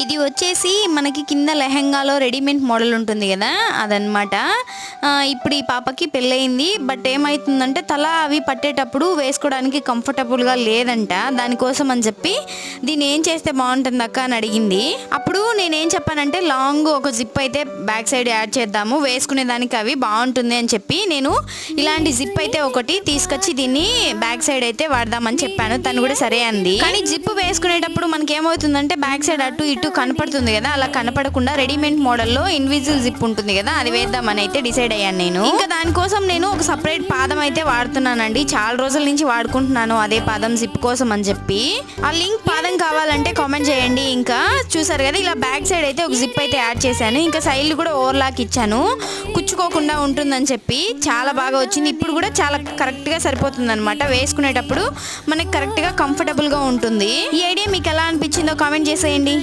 ఇది వచ్చేసి మనకి కింద లెహెంగాలో రెడీమేడ్ మోడల్ ఉంటుంది కదా, అదనమాట. ఇప్పుడు ఈ పాపకి పెళ్ళయింది. బట్ ఏమవుతుందంటే తల అవి పట్టేటప్పుడు వేసుకోవడానికి కంఫర్టబుల్గా లేదంట. దానికోసం అని చెప్పి దీన్ని ఏం చేస్తే బాగుంటుంది అక్క అని అడిగింది. అప్పుడు నేనేం చెప్పానంటే లాంగ్ ఒక జిప్ అయితే బ్యాక్ సైడ్ యాడ్ చేద్దాము, వేసుకునే దానికి అవి బాగుంటుంది అని చెప్పి నేను ఇలాంటి జిప్ అయితే ఒకటి తీసుకొచ్చి దీన్ని బ్యాక్ సైడ్ అయితే వాడదామని చెప్పాను. తను కూడా సరే అంది. కానీ జిప్ వేసుకునేటప్పుడు మనకి ఏమవుతుందంటే బ్యాక్ సైడ్ అటు ఇటు కనపడుతుంది కదా, అలా కనపడకుండా రెడీమేడ్ మోడల్లో ఇన్విజిబుల్ జిప్ ఉంటుంది కదా, అది వేద్దామని అయితే డిసైడ్ అయ్యాను నేను. ఇంకా దానికోసం నేను ఒక సపరేట్ పాదం అయితే వాడుతున్నానండి. చాలా రోజుల నుంచి వాడుకుంటున్నాను అదే పాదం జిప్ కోసం అని చెప్పి. ఆ లింక్ పాదం కావాలంటే కామెంట్ చేయండి. ఇంకా చూసారు కదా, ఇలా బ్యాక్ సైడ్ అయితే ఒక జిప్ అయితే యాడ్ చేశాను. ఇంకా సైడ్ కూడా ఓవర్లాక్ ఇచ్చాను, కుచ్చుకోకుండా ఉంటుందని చెప్పి. చాలా బాగా వచ్చింది. ఇప్పుడు కూడా చాలా కరెక్ట్గా సరిపోతుంది అనమాట. వేసుకునేటప్పుడు మనకి కరెక్ట్గా కంఫర్టబుల్గా ఉంటుంది. ఈ ఐడియా మీకు ఎలా అనిపించిందో కామెంట్ చేసేయండి.